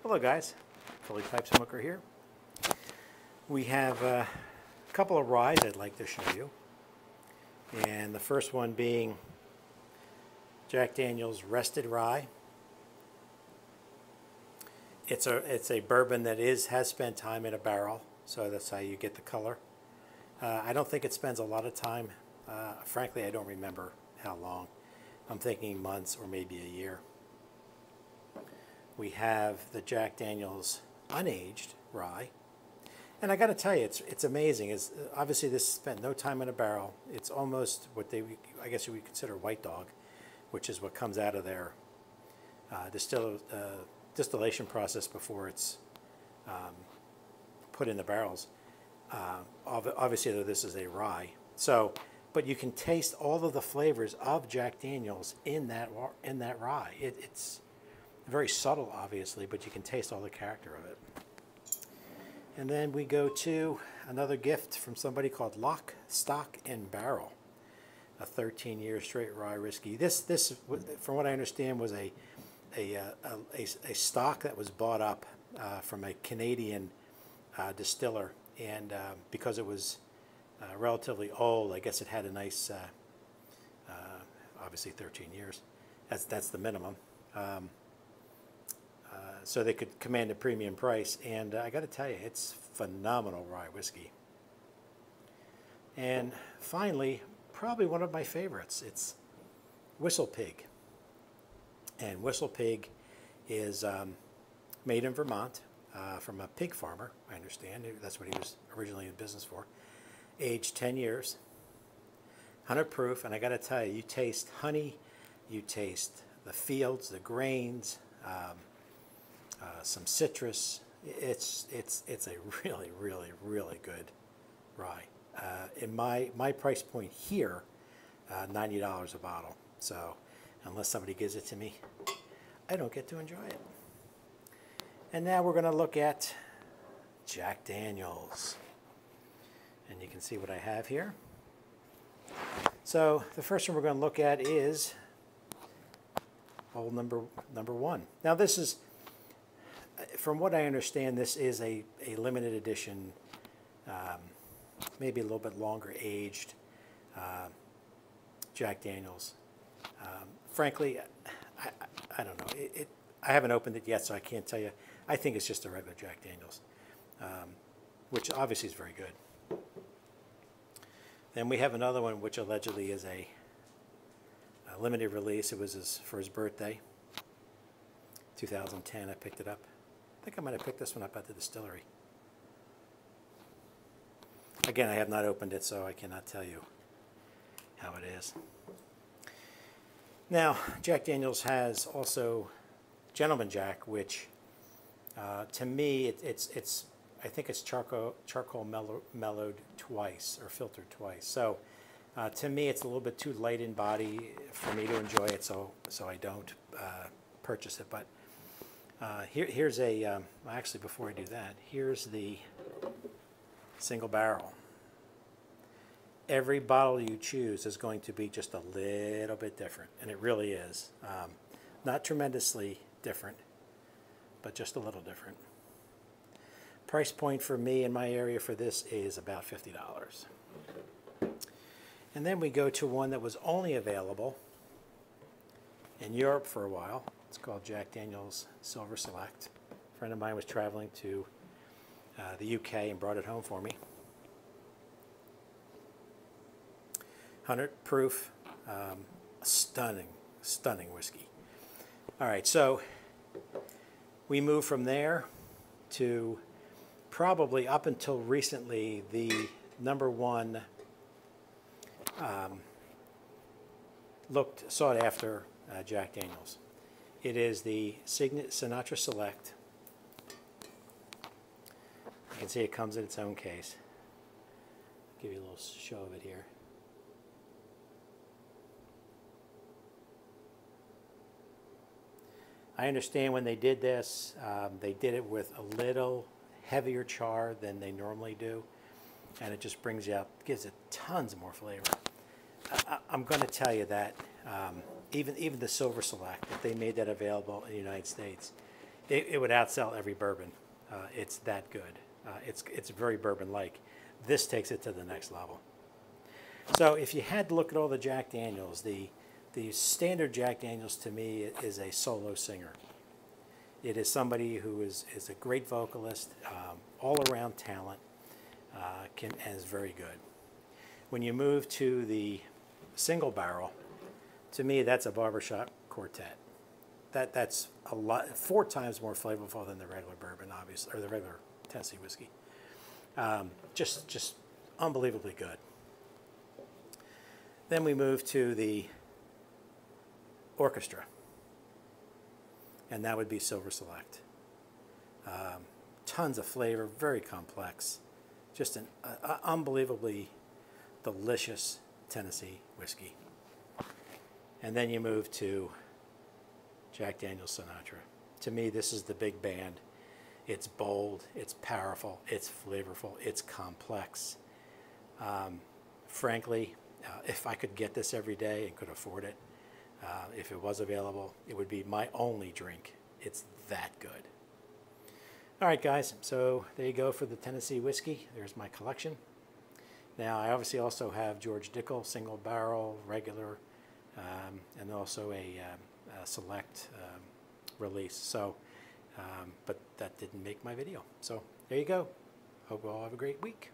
Hello guys, Phillypipesmoker here. We have a couple of ryes I'd like to show you. And the first one being Jack Daniel's Rested Rye. It's a bourbon that has spent time in a barrel, so that's how you get the color. I don't think it spends a lot of time. Frankly, I don't remember how long. I'm thinking months or maybe a year. We have the Jack Daniel's Unaged Rye. And I got to tell you, it's amazing. Obviously, this spent no time in a barrel. It's almost what I guess you would consider white dog, which is what comes out of their distillation process before it's put in the barrels. Obviously, though, this is a rye. So, but you can taste all of the flavors of Jack Daniel's in that rye. It's very subtle, obviously, but you can taste all the character of it. And then we go to another gift from somebody called Lock, Stock, and Barrel, a 13-year straight rye whiskey. This, from what I understand, was a stock that was bought up from a Canadian distiller, and because it was relatively old, I guess it had a nice, obviously 13 years. That's the minimum. So they could command a premium price, and I got to tell you, it's phenomenal rye whiskey. And finally, probably one of my favorites, it's Whistle Pig. And Whistle Pig is made in Vermont from a pig farmer, I understand. That's what he was originally in business for. Aged 10 years, 100 proof, and I got to tell you, you taste honey, you taste the fields, the grains, some citrus. It's a really, really, really good rye. In my price point here, $90 a bottle. So unless somebody gives it to me, I don't get to enjoy it. And now we're going to look at Jack Daniel's. And you can see what I have here. So the first one we're going to look at is old number one. Now this is, from what I understand, this is a limited edition, maybe a little bit longer aged Jack Daniel's. Frankly, I don't know. I haven't opened it yet, so I can't tell you. I think it's just a regular Jack Daniel's, which obviously is very good. Then we have another one, which allegedly is a limited release. It was for his birthday, 2010. I picked it up. I think I might have picked this one up at the distillery. Again, I have not opened it, so I cannot tell you how it is. Now, Jack Daniel's has also Gentleman Jack, which to me, I think it's charcoal mellowed twice or filtered twice. So to me, it's a little bit too light in body for me to enjoy it, so I don't purchase it. But here's actually, before I do that, here's the single barrel. Every bottle you choose is going to be just a little bit different, and it really is. Not tremendously different, but just a little different. Price point for me in my area for this is about $50. And then we go to one that was only available in Europe for a while. It's called Jack Daniel's Silver Select. A friend of mine was traveling to the UK and brought it home for me. 100 proof, stunning whiskey. All right, so we move from there to probably up until recently the number one sought after Jack Daniel's. It is the Sinatra Select. You can see it comes in its own case. I'll give you a little show of it here. I understand when they did this, they did it with a little heavier char than they normally do, and it just brings you up, gives it tons more flavor. I'm going to tell you that even the Silver Select, if they made that available in the United States, it would outsell every bourbon. It's that good. It's very bourbon-like. This takes it to the next level. So if you had to look at all the Jack Daniels, the standard Jack Daniels to me is a solo singer. It is somebody who is a great vocalist, all-around talent, and is very good. When you move to the single barrel, to me that's a barbershop quartet. That's a lot, 4 times more flavorful than the regular bourbon, obviously, or the regular Tennessee whiskey. Just unbelievably good. Then we move to the orchestra, and that would be Silver Select. Tons of flavor, very complex, just an unbelievably delicious Tennessee whiskey. And then you move to Jack Daniel's Sinatra. To me, this is the big band. It's bold, it's powerful, it's flavorful, it's complex. Frankly, if I could get this every day and could afford it, if it was available, it would be my only drink. It's that good. All right, guys, so there you go for the Tennessee whiskey. There's my collection. Now, I obviously also have George Dickel, single barrel, regular, and also a select release. So, but that didn't make my video. So there you go. Hope you all have a great week.